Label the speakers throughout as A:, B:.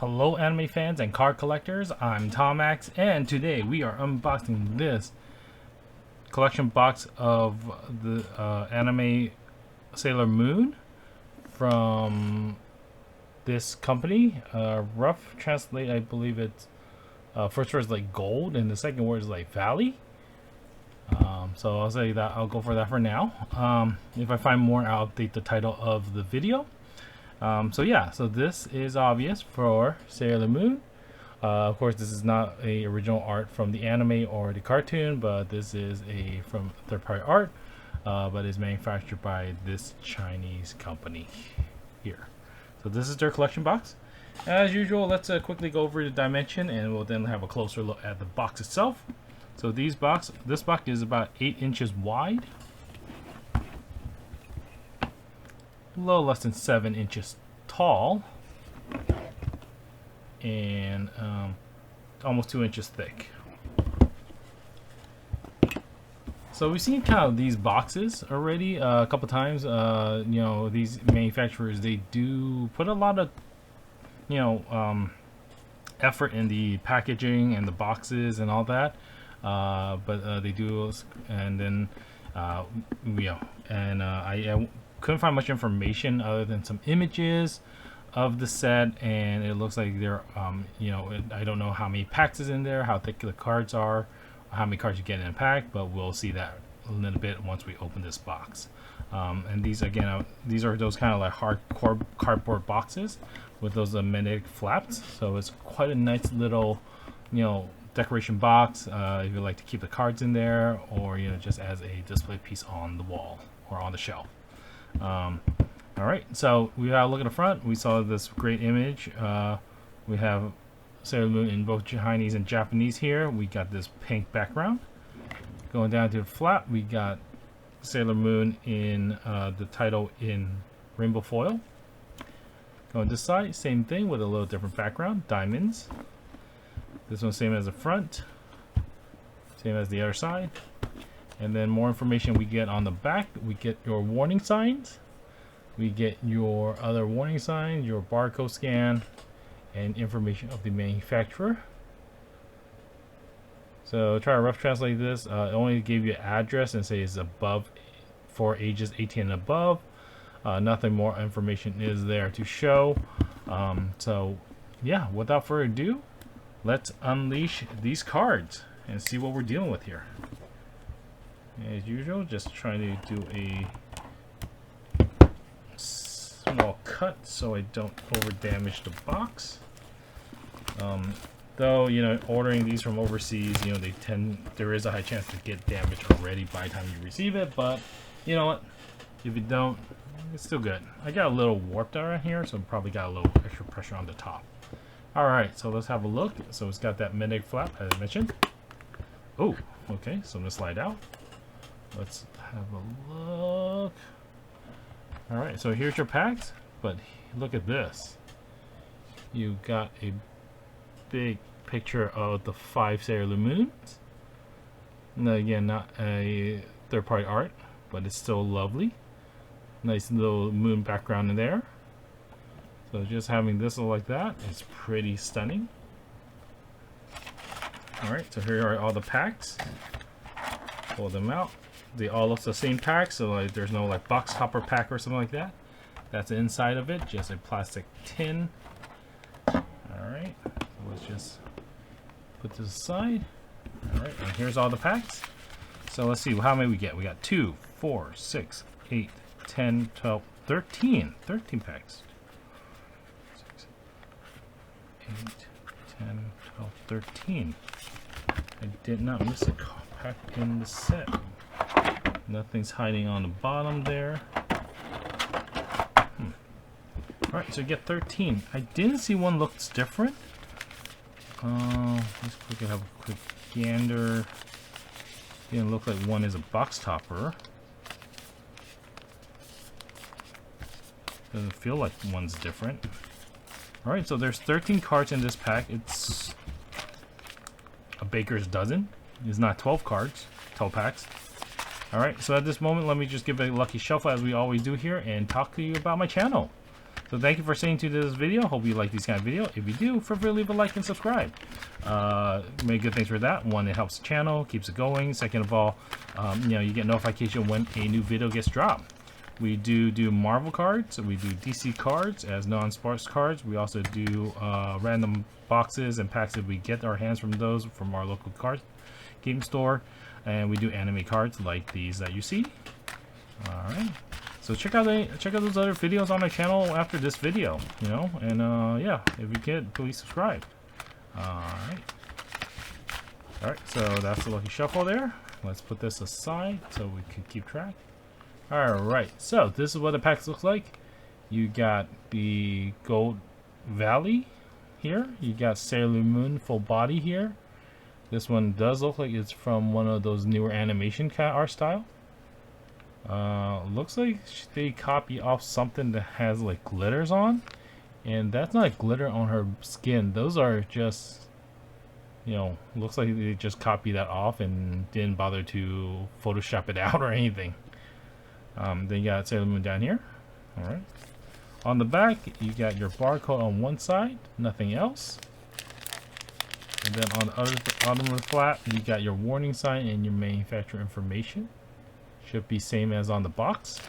A: Hello anime fans and card collectors, I'm Tomax, and today we are unboxing this collection box of the anime Sailor Moon from this company. Rough translate, I believe it's first word is like gold and the second word is like valley. So I'll say that I'll go for that for now. If I find more, I'll update the title of the video. So this is obvious for Sailor Moon. Of course, this is not a original art from the anime or the cartoon, but this is from third-party art, but is manufactured by this Chinese company here. So this is their collection box. As usual, let's quickly go over the dimension, and we'll then have a closer look at the box itself. So this box is about 8 inches wide. A little less than 7 inches tall, and almost 2 inches thick. So we've seen kind of these boxes already a couple times. You know, these manufacturers, they do put a lot of effort in the packaging and the boxes and all that, but they do, and then I couldn't find much information other than some images of the set, and it looks like there I don't know how many packs is in there, how thick the cards are, how many cards you get in a pack, but we'll see that a little bit once we open this box. And these again, these are those kind of like hardcore cardboard boxes with those magnetic flaps, so it's quite a nice little decoration box if you like to keep the cards in there, or just as a display piece on the wall or on the shelf. Alright, so we have a look at the front. We saw this great image. We have Sailor Moon in both Chinese and Japanese here. We got this pink background. Going down to the flap, we got Sailor Moon in the title in rainbow foil. Going this side, same thing with a little different background, diamonds. This one same as the front, same as the other side. And then more information we get on the back. We get your warning signs, we get your other warning signs, your barcode scan, and information of the manufacturer. So try to rough translate this. It only gave you an address and say it's above for ages 18 and above. Nothing more information is there to show. So yeah, without further ado, let's unleash these cards and see what we're dealing with here. As usual, just trying to do a small cut so I don't over damage the box. Though ordering these from overseas, there is a high chance to get damaged already by the time you receive it, but you know what, if you don't, it's still good. I got a little warped around here, so probably got a little extra pressure on the top. Alright, so let's have a look. So it's got that magnetic flap as I mentioned. Oh, okay, so I'm gonna slide out. Let's have a look. Alright, so here's your packs, but look at this. You got a big picture of the 5 Sailor Moons. Now again, not a third-party art, but it's still lovely. Nice little moon background in there. So just having this look like that is pretty stunning. Alright, so here are all the packs. Pull them out. They all look the same pack, so like there's no like box topper pack or something like that. That's the inside of it, just a plastic tin. Alright, so let's just put this aside. Alright, and here's all the packs. So let's see how many we get. We got 2, 4, 6, 8, 10, 12, 13. 13 packs. 6, 8, 10, 12, 13. I did not miss a pack in the set. Nothing's hiding on the bottom there. Alright, so you get 13. I didn't see one looks different. Let's quickly have a quick gander. Didn't look like one is a box topper. Doesn't feel like one's different. Alright, so there's 13 cards in this pack. It's a baker's dozen. It's not 12 cards, 12 packs. Alright, so at this moment, let me just give a lucky shuffle as we always do here and talk to you about my channel. So thank you for staying to this video. Hope you like these kind of video. If you do, feel free to leave a like and subscribe. Many good things for that. One, it helps the channel, keeps it going. Second of all, you get notification when a new video gets dropped. We do Marvel cards, we do DC cards as non-sports cards. We also do random boxes and packs if we get our hands from those from our local card game store. And we do anime cards like these that you see. Alright. So check out those other videos on my channel after this video, and yeah, if you can, please subscribe. Alright, so that's the Lucky Shuffle there. Let's put this aside so we can keep track. Alright, so this is what the pack looks like. You got the Gold Valley here. You got Sailor Moon full body here. This one does look like it's from one of those newer animation art style. Looks like they copy off something that has like glitters on, and that's not glitter on her skin. Those are just, looks like they just copied that off and didn't bother to Photoshop it out or anything. Then you got Sailor Moon down here. Alright. On the back, you got your barcode on one side, nothing else. And then on the other bottom of the flap, you got your warning sign and your manufacturer information. Should be same as on the box.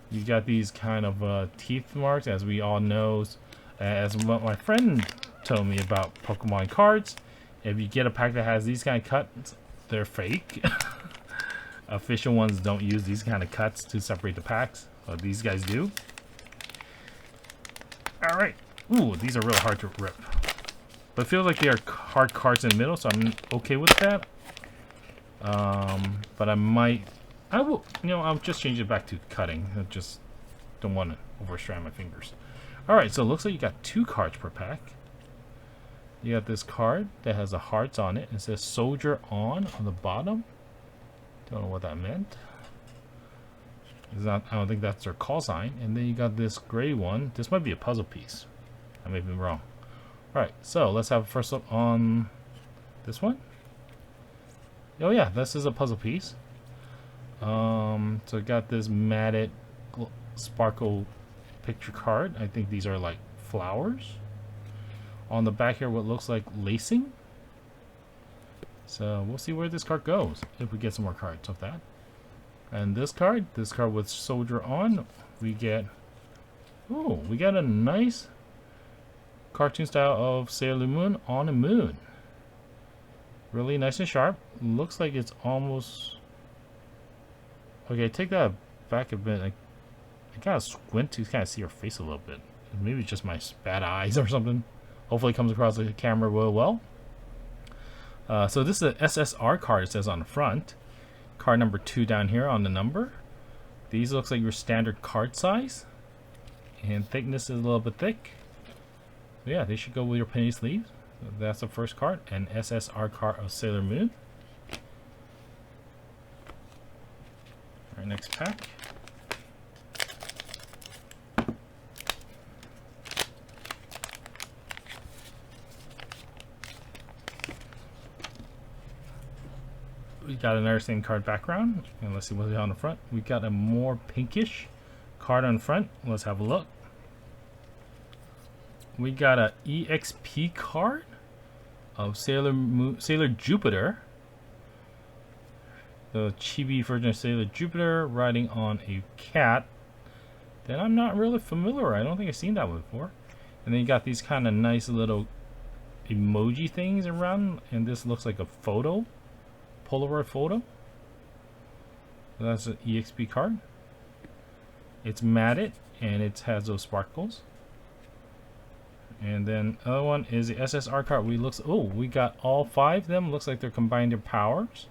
A: You got these kind of teeth marks, as we all know, as what my friend told me about Pokemon cards. If you get a pack that has these kind of cuts, they're fake. Official ones don't use these kind of cuts to separate the packs, but these guys do. Alright. Ooh, these are really hard to rip. But it feels like they are hard cards in the middle, so I'm okay with that. But I'll just change it back to cutting. I just don't want to overstrand my fingers. Alright, so it looks like you got 2 cards per pack. You got this card that has the hearts on it. It says Soldier on the bottom. Don't know what that meant. I don't think that's their call sign. And then you got this gray one. This might be a puzzle piece. I may be wrong. Alright, so let's have a first look on this one. Oh yeah, this is a puzzle piece. So it got this matted sparkle picture card. I think these are like flowers. On the back here, what looks like lacing. So we'll see where this card goes if we get some more cards of that. And this card with Soldier on, we get a nice cartoon style of Sailor Moon on a moon. Really nice and sharp. Looks like it's almost okay. Take that back a bit. I gotta squint to kind of see her face a little bit. Maybe it's just my bad eyes or something. Hopefully it comes across the camera real well. So this is an SSR card, it says on the front. Card number 2 down here on the number. These looks like your standard card size. And thickness is a little bit thick. So yeah, they should go with your penny sleeves. So that's the first card, an SSR card of Sailor Moon. Alright, next pack. We got another same card background, and let's see what's on the front. We got a more pinkish card on the front. Let's have a look. We got a EXP card of Sailor Jupiter, the chibi version of Sailor Jupiter riding on a cat that I'm not really familiar with. I don't think I've seen that one before. And then you got these kind of nice little emoji things around, and this looks like a photo. Polaroid photo. So that's an EXP card. It's matted and it has those sparkles. And then other one is the SSR card. We got all 5 of them. Looks like they're combining their powers.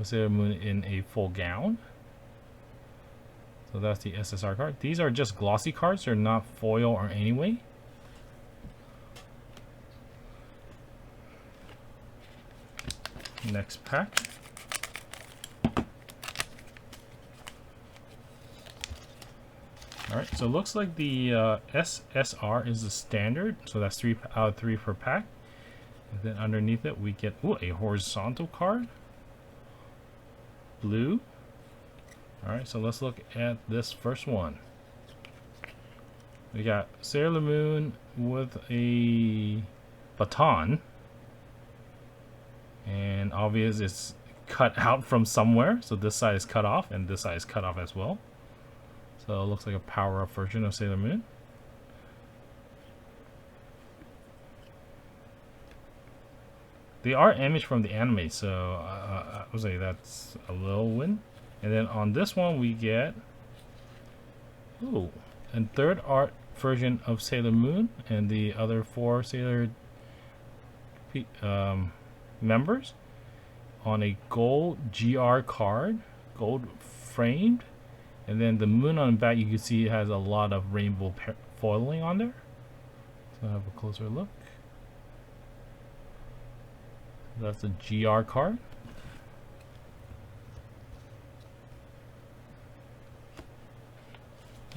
A: Sailor Moon in a full gown. So that's the SSR card. These are just glossy cards. They're not foil or anyway. Next pack. Alright, so it looks like the SSR is the standard, so that's 3 out of 3 per pack. And then underneath it we get a horizontal card. Blue. Alright, so let's look at this first one. We got Sailor Moon with a baton, and obvious it's cut out from somewhere, so this side is cut off and this side is cut off as well. So it looks like a power-up version of Sailor Moon. They are imaged from the anime, so I would say that's a little win. And then on this one we get a third art version of Sailor Moon and the other 4 Sailor members on a gold GR card, gold framed, and then the moon on the back, you can see it has a lot of rainbow foiling on there. So have a closer look. That's a GR card.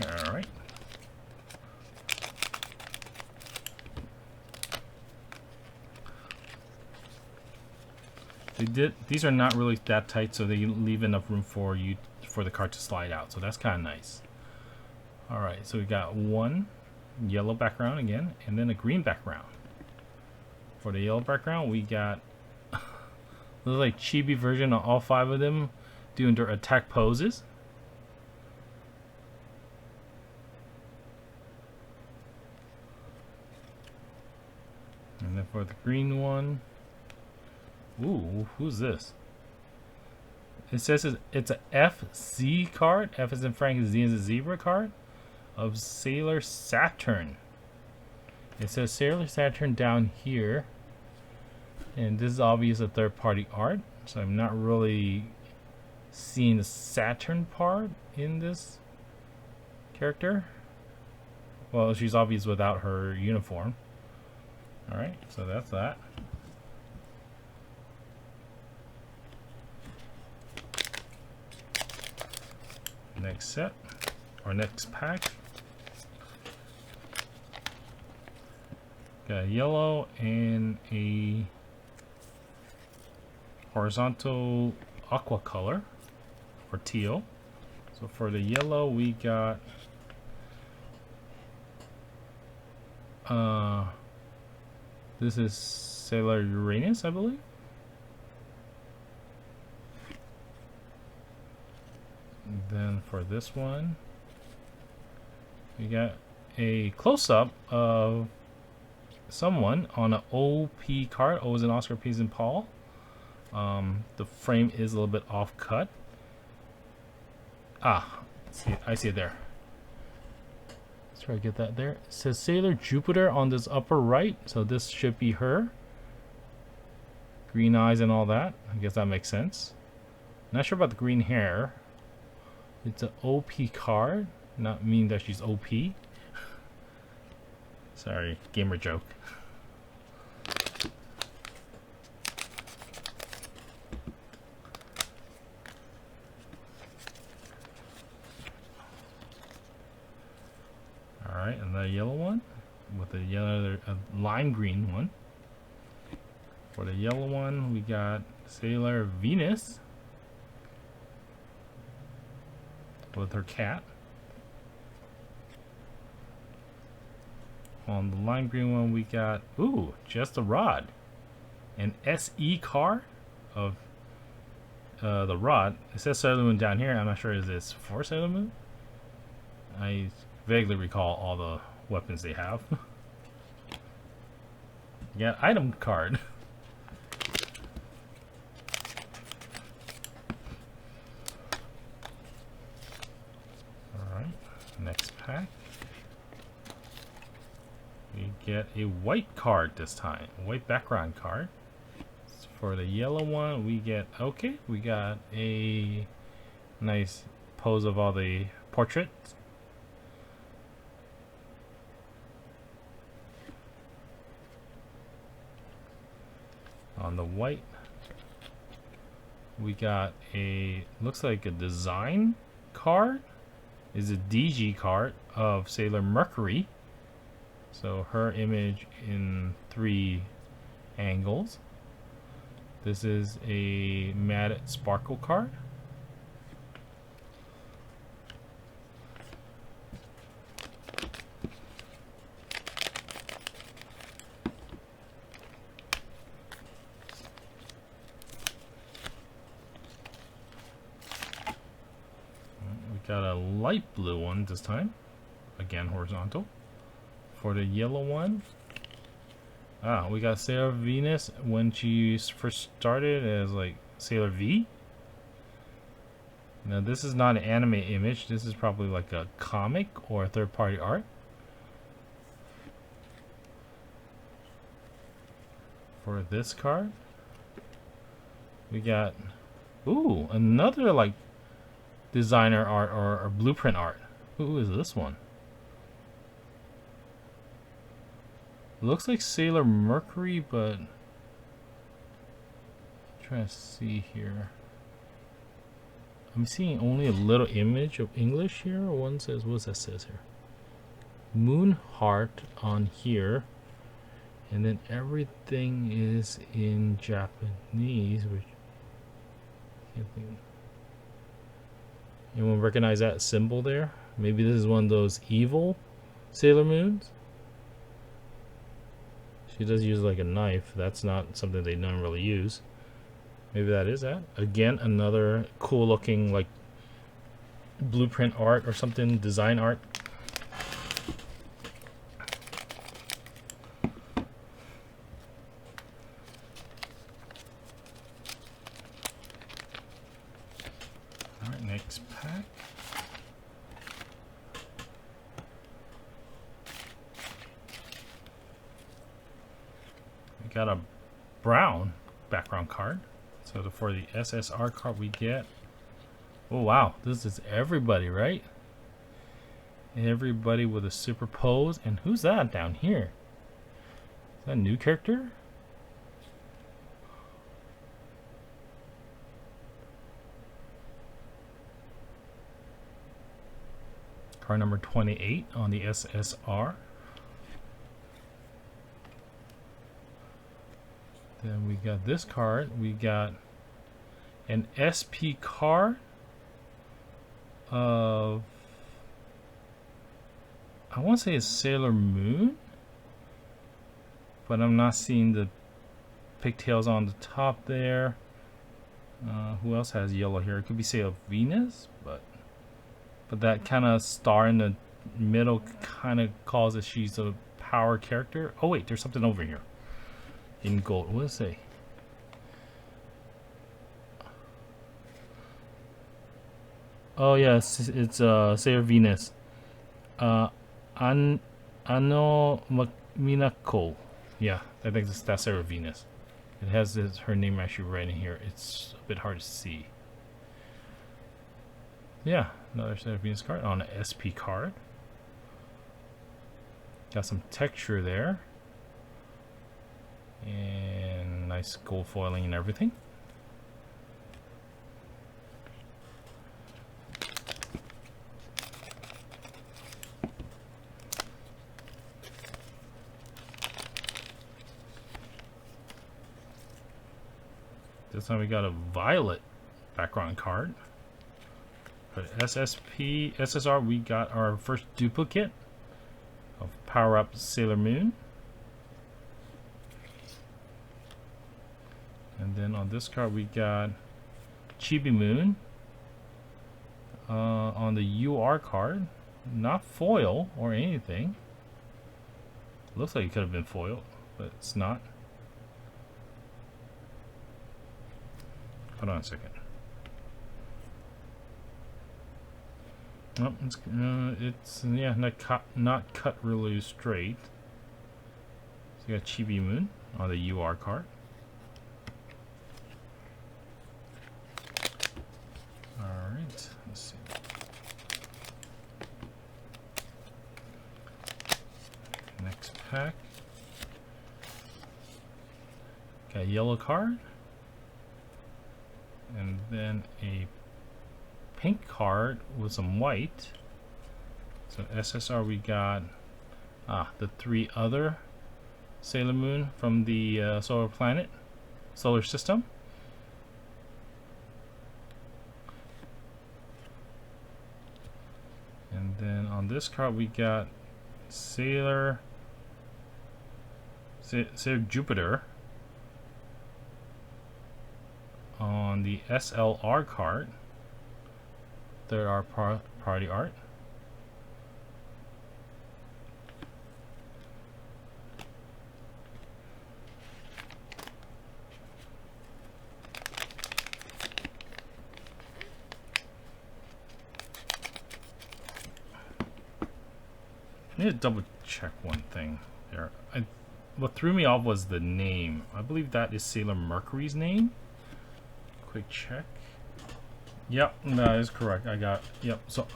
A: All right. These are not really that tight, so they leave enough room for the card to slide out. So that's kind of nice. All right, so we got one yellow background again, and then a green background. For the yellow background, we got looks like chibi version of all 5 of them doing their attack poses. And then for the green one, ooh, who's this? It says it's a FZ card. F as in Frank, Z as in zebra card of Sailor Saturn. It says Sailor Saturn down here, and this is obviously a third-party art, so I'm not really seeing the Saturn part in this character. Well, she's obvious without her uniform. Alright, so that's that. Next set, or next pack. Got a yellow and a horizontal aqua color, or teal. So for the yellow, we got this is Sailor Uranus, I believe. And then for this one, we got a close-up of someone on an OP card. O is an Oscar, P is in Paul. The frame is a little bit off-cut. Ah, I see it there. Let's try to get that there. It says Sailor Jupiter on this upper right, so this should be her. Green eyes and all that. I guess that makes sense. Not sure about the green hair. It's an OP card, not mean that she's OP. Sorry, gamer joke. Alright, and the yellow one with the yellow, lime green one. For the yellow one, we got Sailor Venus with her cat. On the lime green one, we got, ooh, just a rod. An SE card of the rod. It says Sailor Moon down here. I'm not sure, is this for Sailor Moon? I vaguely recall all the weapons they have. Yeah, item card. Alright, next pack. We get a white card this time, a white background card. For the yellow one, we get, okay, we got a nice pose of all the portraits. On the white, we got a, looks like a design card. Is a DG card of Sailor Mercury. So her image in 3 angles. This is a matte sparkle card. light blue one this time. Again, horizontal. For the yellow one, we got Sailor Venus when she first started as like Sailor V. Now this is not an anime image. This is probably like a comic or a third-party art. For this card, we got another like designer art or blueprint art. Who is this one? Looks like Sailor Mercury, but I'm trying to see here. I'm seeing only a little image of English here. One says, what's that says here? Moon heart on here, and then everything is in Japanese, which I can't think. Anyone recognize that symbol there? Maybe this is one of those evil Sailor Moons. She does use like a knife. That's not something they normally use. Maybe that is that. Again, another cool looking like blueprint art or something, design art. Alright, next pack. We got a brown background card. So for the SSR card we get, oh wow, this is everybody, right? Everybody with a super pose. And who's that down here? Is that a new character? Card number 28 on the SSR. Then we got this card. We got an SP card of, I want to say it's Sailor Moon, but I'm not seeing the pigtails on the top there. Who else has yellow here? It could be Sailor Venus, but that kind of star in the middle kind of calls it she's a power character. Oh wait, there's something over here in gold. What does it say? Oh yes, it's Sailor Venus. Ano Minako. Yeah, I think that's Sailor Venus. It has her name actually right in here. It's a bit hard to see. Yeah, another Sailor Venus card on an SP card. Got some texture there. And nice gold foiling and everything. This time we got a violet background card. For SSR, we got our first duplicate of Power Up Sailor Moon. And then on this card we got Chibi Moon on the UR card. Not foil or anything. Looks like it could have been foiled, but it's not. Hold on a second. Oh, it's yeah, not cut really straight. So you got Chibi Moon on the UR card. Alright, let's see. Next pack. Got a yellow card. And then a pink card with some white. So SSR we got the three other Sailor Moon from the solar system. And then on this card we got Sailor Jupiter on the SLR card. third party art. I need to double check one thing there. What threw me off was the name. I believe that is Sailor Mercury's name. Quick check. Yep, that is correct. I got, yep. So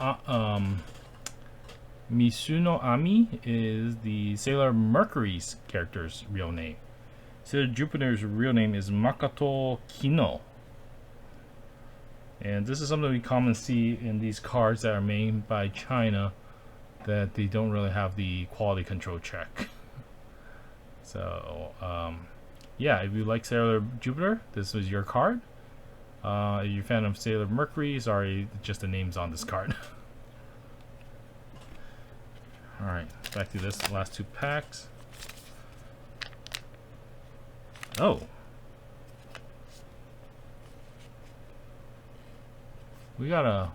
A: Misuno Ami is the Sailor Mercury's character's real name. Sailor Jupiter's real name is Makoto Kino. And this is something we commonly see in these cards that are made by China, that they don't really have the quality control check. So yeah, if you like Sailor Jupiter, this was your card. If you're a fan of Sailor Mercury, sorry, just the names on this card. Alright, back to this last two packs. Oh, we got a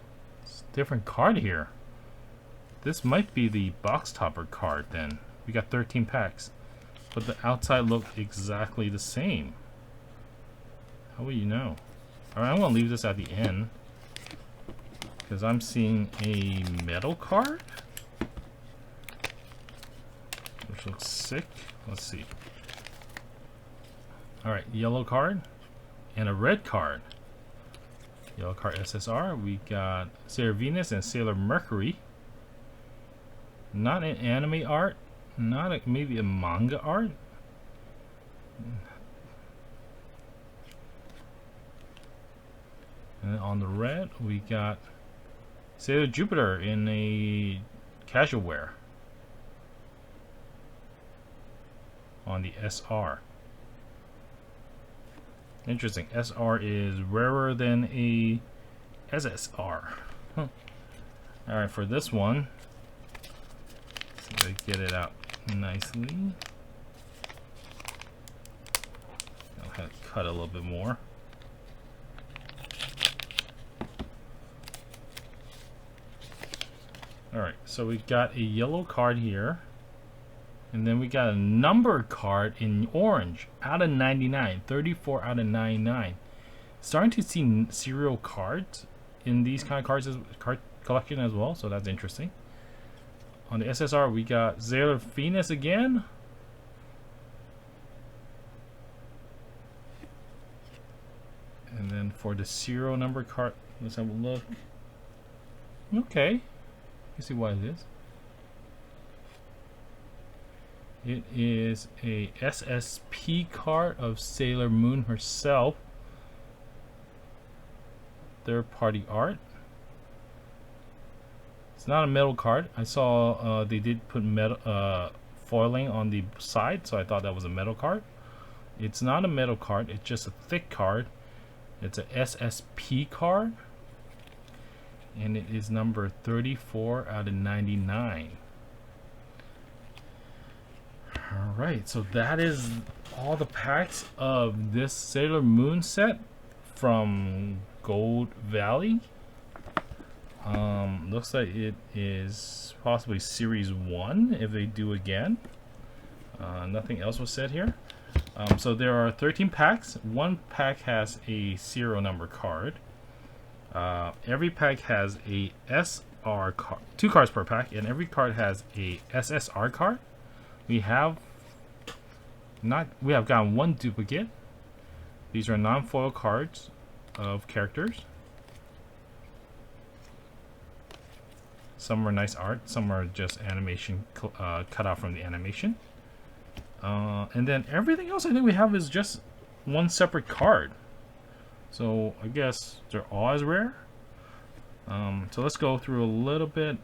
A: different card here. This might be the box topper card then. We got 13 packs, but the outside looked exactly the same. How will you know? Alright, I'm gonna leave this at the end because I'm seeing a metal card, which looks sick. Let's see. Alright, yellow card and a red card. Yellow card SSR. We got Sailor Venus and Sailor Mercury. Not an anime art, not maybe a manga art. And then on the red, we got Sailor Jupiter in a casual wear on the SR. Interesting. SR is rarer than a SSR. Huh. Alright, for this one, let's get it out nicely. I'll have to cut a little bit more. Alright, so we got a yellow card here. And then we got a numbered card in orange out of 99, 34 out of 99. Starting to see serial cards in these kind of cards, card collection as well, so that's interesting. On the SSR, we got Sailor Venus again. And then for the serial number card, let's have a look. Okay, you see what it is. It is a SSP card of Sailor Moon herself. Third party art. It's not a metal card. I saw they did put metal foiling on the side, so I thought that was a metal card. It's not a metal card, it's just a thick card. It's a SSP card. And it is number 34 out of 99. Alright, so that is all the packs of this Sailor Moon set from Gold Valley. Looks like it is possibly Series 1 if they do again. Nothing else was said here. So there are 13 packs. One pack has a serial number card. Every pack has a SR card, 2 cards per pack, and every card has a SSR card. We have gotten one duplicate. These are non-foil cards of characters. Some are nice art, some are just animation cut out from the animation. And then everything else I think we have is just one separate card. So I guess they're all as rare. So let's go through a little bit.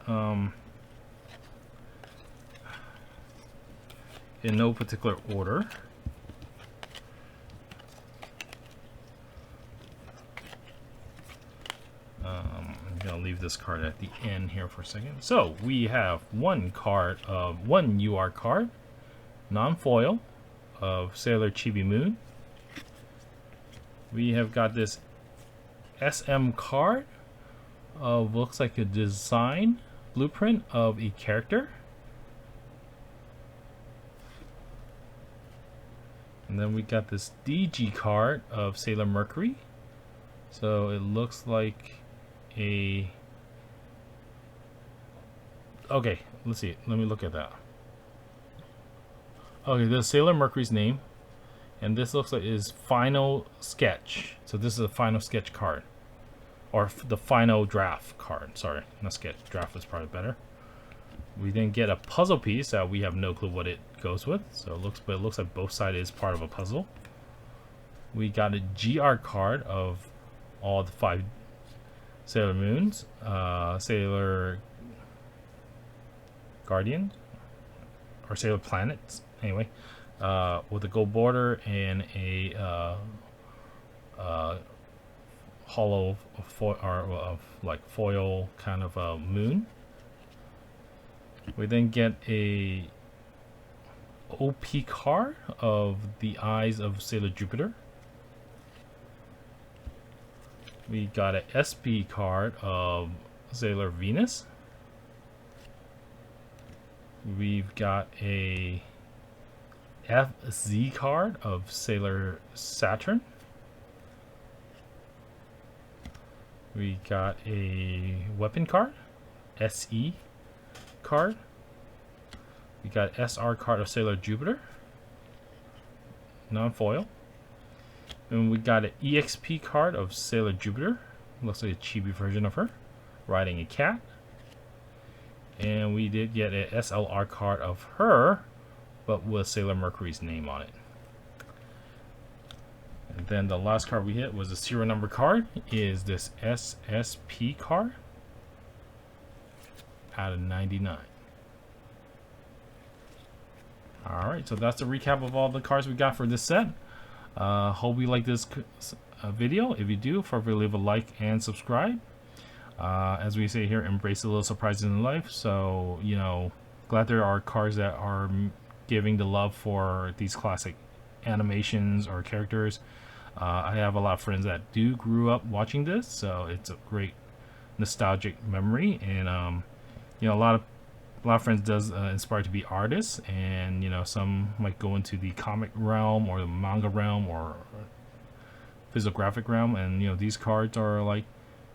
A: In no particular order. I'm gonna leave this card at the end here for a second. So we have one card of one UR card, non-foil, of Sailor Chibi Moon. We have got this SM card looks like a design blueprint of a character. And then we got this DG card of Sailor Mercury. So it looks like a... Okay, let's see. Let me look at that. Okay, this is Sailor Mercury's name. And this looks like his final sketch. So this is a final sketch card. Or the final draft card. Sorry, not sketch. Draft is probably better. We then get a puzzle piece that we have no clue what it goes with. So it looks like both sides is part of a puzzle. We got a GR card of all the 5 Sailor Moons, Sailor Guardians, or Sailor Planets. Anyway, with a gold border and a hollow foil, or like foil kind of a moon. We then get a OP card of the eyes of Sailor Jupiter. We got a SP card of Sailor Venus. We've got a FZ card of Sailor Saturn. We got a weapon card, SE card. We got SR card of Sailor Jupiter, non-foil. And we got an EXP card of Sailor Jupiter. Looks like a chibi version of her, riding a cat. And we did get a SLR card of her, but with Sailor Mercury's name on it. And then the last card we hit was a serial number card. Is this SSP card out of 99. Alright, so that's a recap of all the cards we got for this set. Hope you like this video. If you do, feel free to leave a like and subscribe. As we say here, embrace the little surprises in life. So, you know, glad there are cards that are giving the love for these classic animations or characters. I have a lot of friends that grew up watching this, so it's a great nostalgic memory. And you know, a lot of friends does inspire to be artists, and you know, some might go into the comic realm or the manga realm or physical graphic realm, and you know, these cards are like,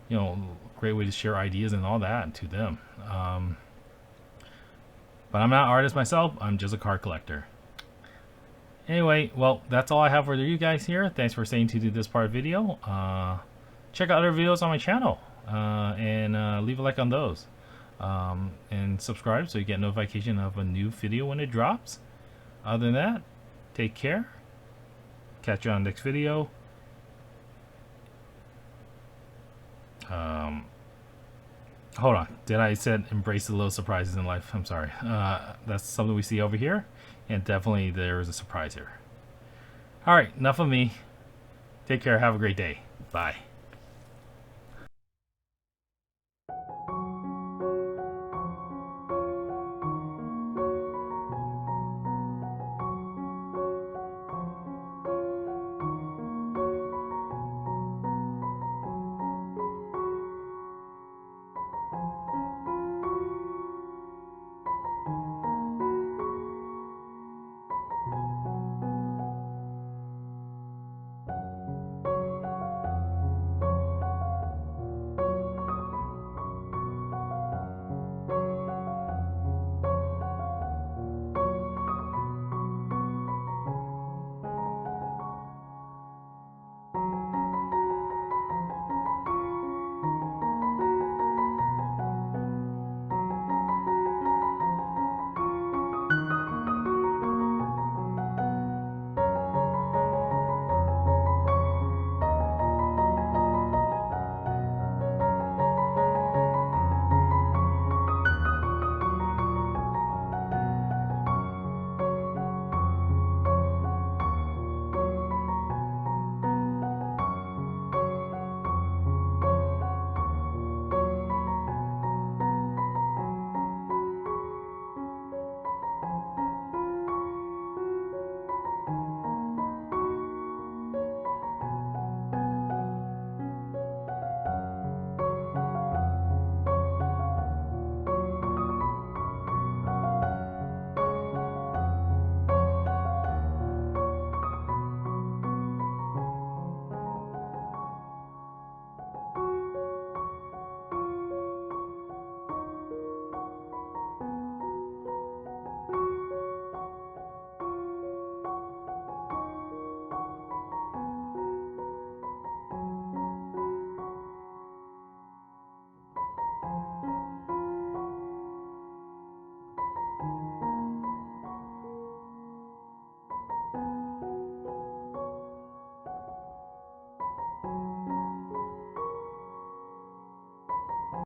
A: you know, great way to share ideas and all that to them. But I'm not an artist myself, I'm just a card collector. Anyway, well, that's all I have for you guys here. Thanks for staying to do this part of the video. Check out other videos on my channel, and leave a like on those. And subscribe so you get notification of a new video when it drops. Other than that, take care. Catch you on the next video. Hold on, did I said embrace the little surprises in life? I'm sorry. That's something we see over here, and definitely there is a surprise here. Alright, enough of me. Take care, have a great day. Bye.